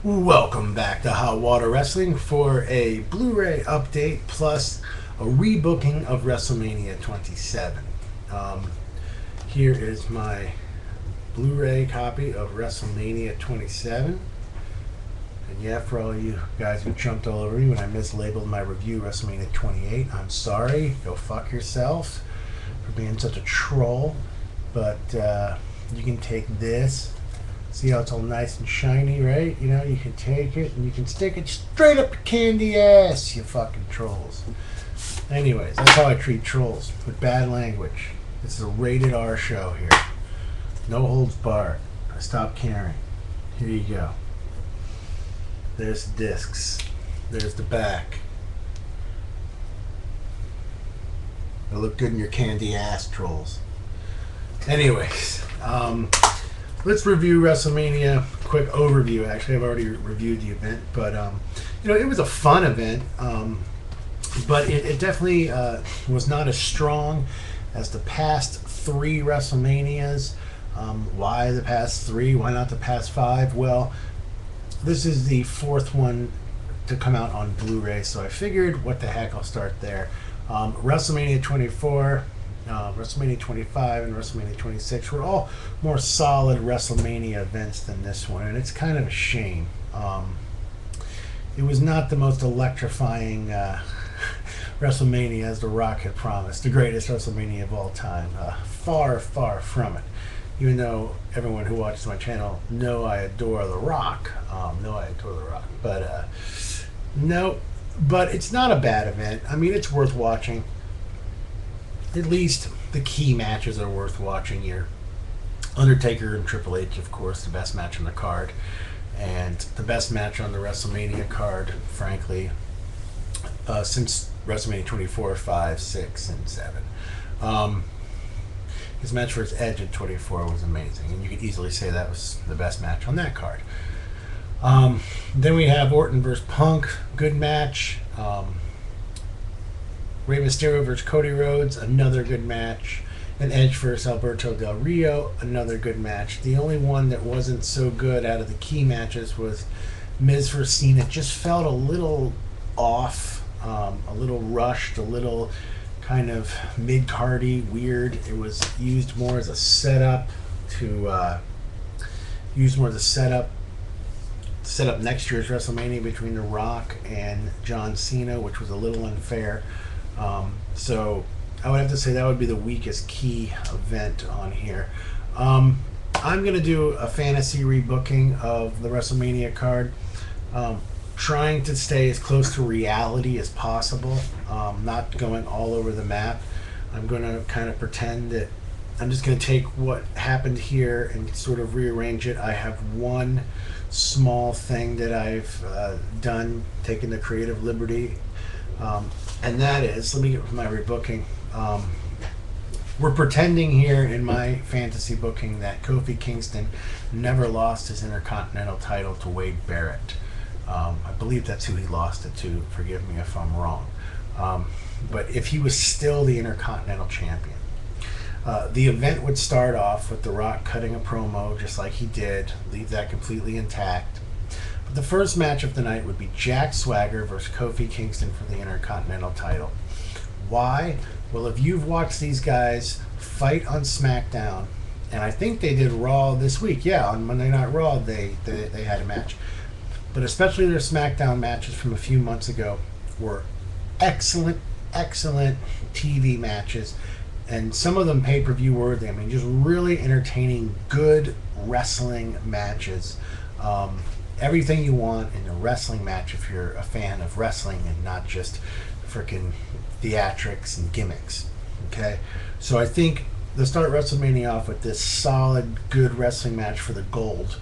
Welcome back to Hot Water Wrestling for a Blu-ray update plus a rebooking of WrestleMania 27. Here is my Blu-ray copy of WrestleMania 27. And yeah, for all you guys who jumped all over me when I mislabeled my review WrestleMania 28, I'm sorry. Go fuck yourself for being such a troll. But you can take this. See how it's all nice and shiny, right? You know, you can take it and you can stick it straight up your candy ass, you fucking trolls. Anyways, that's how I treat trolls, with bad language. This is a rated R show here. No holds barred. I stopped caring. Here you go. There's the discs. There's the back. They look good in your candy ass, trolls. Anyways, let's review WrestleMania. Quick overview. Actually, I've already reviewed the event, but it was a fun event. But it definitely was not as strong as the past three WrestleManias. Why the past three? Why not the past five? Well, this is the fourth one to come out on Blu-ray, so I figured, what the heck, I'll start there. WrestleMania 24. WrestleMania 25 and WrestleMania 26 were all more solid WrestleMania events than this one, and it's kind of a shame. It was not the most electrifying WrestleMania as The Rock had promised, the greatest WrestleMania of all time. Far, far from it. Even though everyone who watches my channel know I adore The Rock. But no, but it's not a bad event. I mean, it's worth watching. At least the key matches are worth watching here. Undertaker and Triple H, of course, the best match on the card. And the best match on the WrestleMania card, frankly, since WrestleMania 24, 5, 6, and 7. His match versus Edge at 24 was amazing. And you could easily say that was the best match on that card. Then we have Orton versus Punk. Good match. Rey Mysterio versus Cody Rhodes, another good match. And Edge versus Alberto Del Rio, another good match. The only one that wasn't so good out of the key matches was Miz versus Cena. It just felt a little off, a little rushed, a little kind of mid-cardy, weird. It was used more as a setup set up next year's WrestleMania between The Rock and John Cena, which was a little unfair. So I would have to say that would be the weakest key event on here. I'm going to do a fantasy rebooking of the WrestleMania card, trying to stay as close to reality as possible, not going all over the map. I'm going to kind of pretend that I'm just going to take what happened here and sort of rearrange it. I have one small thing that I've done, taken the creative liberty, and that is, let me get my rebooking. We're pretending here in my fantasy booking that Kofi Kingston never lost his Intercontinental title to Wade Barrett. I believe that's who he lost it to. Forgive me if I'm wrong. But if he was still the Intercontinental Champion, the event would start off with The Rock cutting a promo just like he did, leave that completely intact. But the first match of the night would be Jack Swagger versus Kofi Kingston for the Intercontinental title. Why? Well, if you've watched these guys fight on SmackDown, and I think they did Raw this week. Yeah, on Monday Night Raw they had a match. But especially their SmackDown matches from a few months ago were excellent, excellent TV matches. And some of them pay-per-view worthy. I mean, just really entertaining, good wrestling matches. Everything you want in a wrestling match if you're a fan of wrestling and not just freaking theatrics and gimmicks. Okay? So I think they'll start WrestleMania off with this solid, good wrestling match for the gold.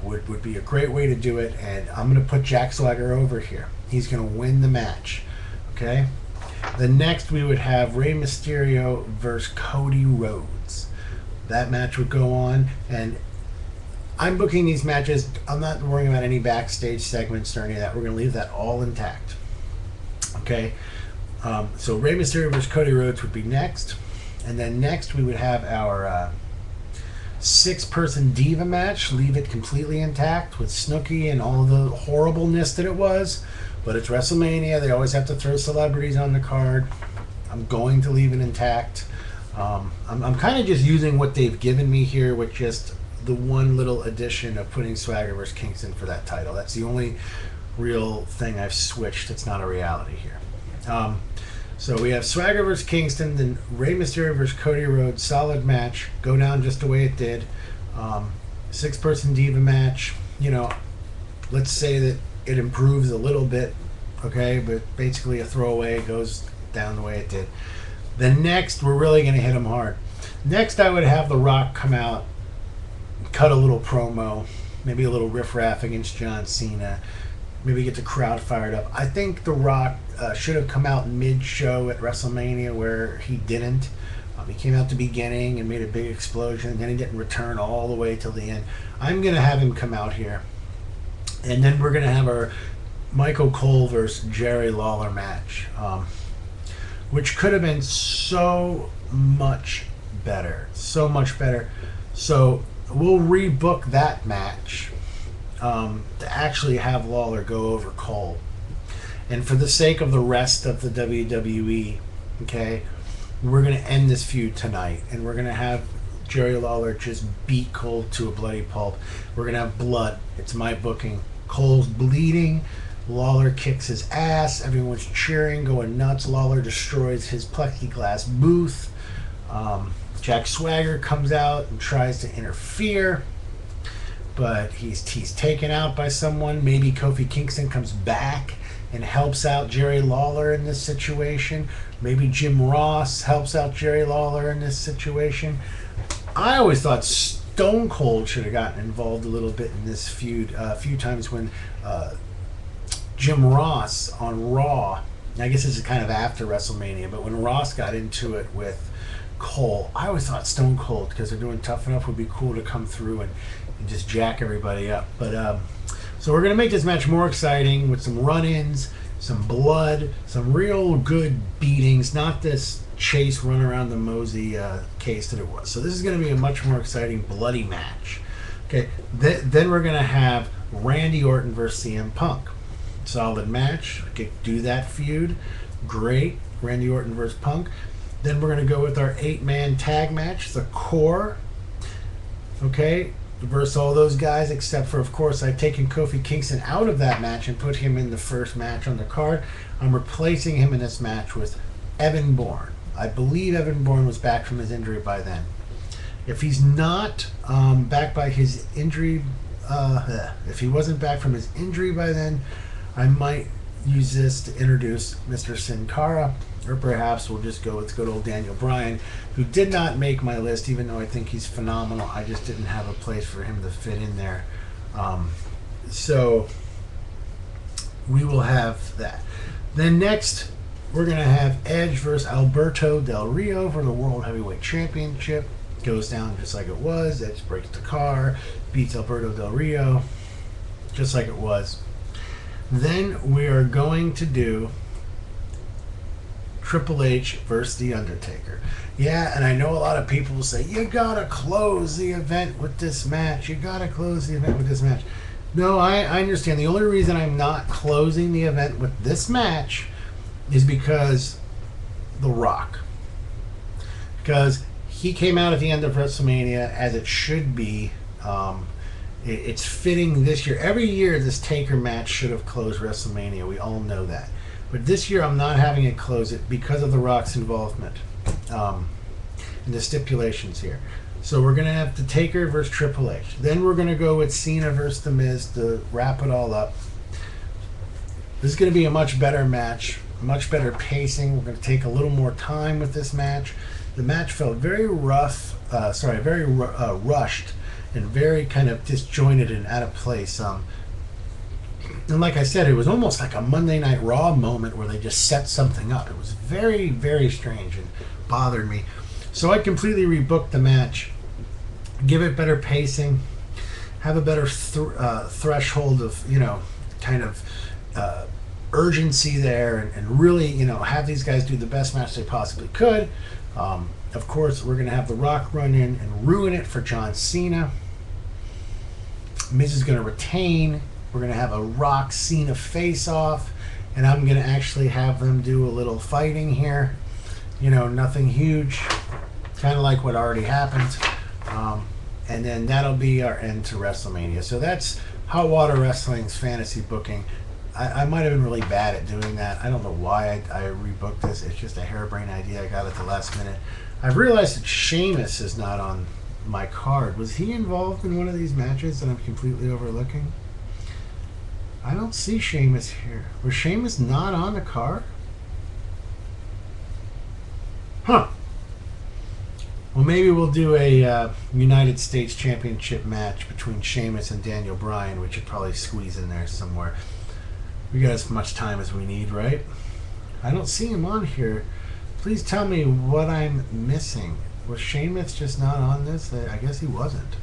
Would be a great way to do it. And I'm going to put Jack Swagger over here. He's going to win the match. Okay? The next we would have Rey Mysterio versus Cody Rhodes. That match would go on, and I'm booking these matches. I'm not worrying about any backstage segments or any of that. We're going to leave that all intact. Okay? So Rey Mysterio versus Cody Rhodes would be next. And then next we would have our 6-person diva match, leave it completely intact with Snooki and all the horribleness that it was. But it's WrestleMania. They always have to throw celebrities on the card. I'm going to leave it intact. I'm kind of just using what they've given me here with just the one little addition of putting Swagger versus Kingston for that title. That's the only real thing I've switched. It's not a reality here. So we have Swagger versus Kingston, then Rey Mysterio versus Cody Rhodes. Solid match. Go down just the way it did. 6-person diva match. You know, let's say that it improves a little bit, okay? But basically a throwaway, goes down the way it did. Then next, we're really going to hit them hard. Next, I would have The Rock come out, cut a little promo, maybe a little riffraff against John Cena, maybe get the crowd fired up. I think The Rock should have come out mid-show at WrestleMania where he didn't. He came out at the beginning and made a big explosion, and then he didn't return all the way till the end. I'm going to have him come out here. And then we're going to have our Michael Cole versus Jerry Lawler match, which could have been so much better. So much better. So we'll rebook that match to actually have Lawler go over Cole. And for the sake of the rest of the WWE, okay, we're going to end this feud tonight. And we're going to have Jerry Lawler just beat Cole to a bloody pulp. We're going to have blood. It's my booking. Cole's bleeding. Lawler kicks his ass. Everyone's cheering, going nuts. Lawler destroys his plexiglass booth. Jack Swagger comes out and tries to interfere, but he's taken out by someone. Maybe Kofi Kingston comes back and helps out Jerry Lawler in this situation. Maybe Jim Ross helps out Jerry Lawler in this situation. I always thought Stone Cold should have gotten involved a little bit in this feud a few times when Jim Ross on Raw, I guess this is kind of after WrestleMania, but when Ross got into it with Cole, I always thought Stone Cold, because they're doing Tough Enough, would be cool to come through and just jack everybody up. But so we're going to make this match more exciting with some run-ins, some blood, some real good beatings, not this chase run around the Mosey case that it was. So this is going to be a much more exciting bloody match. Okay, then we're going to have Randy Orton versus CM Punk. Solid match. Okay, do that feud. Great. Randy Orton versus Punk. Then we're going to go with our 8-man tag match, the Core. Okay, versus all those guys, except for, of course, I've taken Kofi Kingston out of that match and put him in the first match on the card. I'm replacing him in this match with Evan Bourne. I believe Evan Bourne was back from his injury by then. If he's not back by his injury, if he wasn't back from his injury by then, I might use this to introduce Mr. Sin Cara, or perhaps we'll just go with good old Daniel Bryan, who did not make my list, even though I think he's phenomenal. I just didn't have a place for him to fit in there. So we will have that. Then next, we're going to have Edge versus Alberto Del Rio for the World Heavyweight Championship. Goes down just like it was. Edge breaks the car, beats Alberto Del Rio, just like it was. Then we are going to do Triple H versus The Undertaker. Yeah, and I know a lot of people will say, you gotta close the event with this match. You gotta close the event with this match. No, I understand. The only reason I'm not closing the event with this match is because The Rock. Because he came out at the end of WrestleMania, as it should be. It's fitting this year. Every year, this Taker match should have closed WrestleMania. We all know that. But this year, I'm not having it close it because of The Rock's involvement and the stipulations here. So we're going to have the Taker versus Triple H. Then we're going to go with Cena versus The Miz to wrap it all up. This is going to be a much better match, much better pacing. We're going to take a little more time with this match. The match felt very rushed and very kind of disjointed and out of place. And like I said, it was almost like a Monday Night Raw moment where they just set something up. It was very, very strange and bothered me. So I completely rebooked the match, give it better pacing, have a better threshold of, kind of urgency there, and really, have these guys do the best match they possibly could. of course, we're going to have The Rock run in and ruin it for John Cena. Miz is going to retain. We're going to have a Rock Cena face-off, and I'm going to actually have them do a little fighting here. You know, nothing huge, kind of like what already happened. And then that'll be our end to WrestleMania. So that's Hot Water Wrestling's fantasy booking. I might have been really bad at doing that. I don't know why I rebooked this. It's just a harebrained idea I got at the last minute. I've realized that Sheamus is not on my card. Was he involved in one of these matches that I'm completely overlooking? I don't see Sheamus here. Was Sheamus not on the card? Huh. Well, maybe we'll do a United States Championship match between Sheamus and Daniel Bryan. We should probably squeeze in there somewhere. We got as much time as we need, right? I don't see him on here. Please tell me what I'm missing. Was Sheamus just not on this? I guess he wasn't.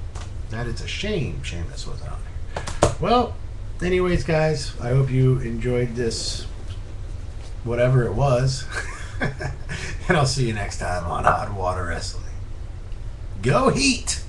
That is a shame Sheamus wasn't on here. Well, anyways, guys, I hope you enjoyed this, whatever it was. And I'll see you next time on Hot Water Wrestling. Go Heat!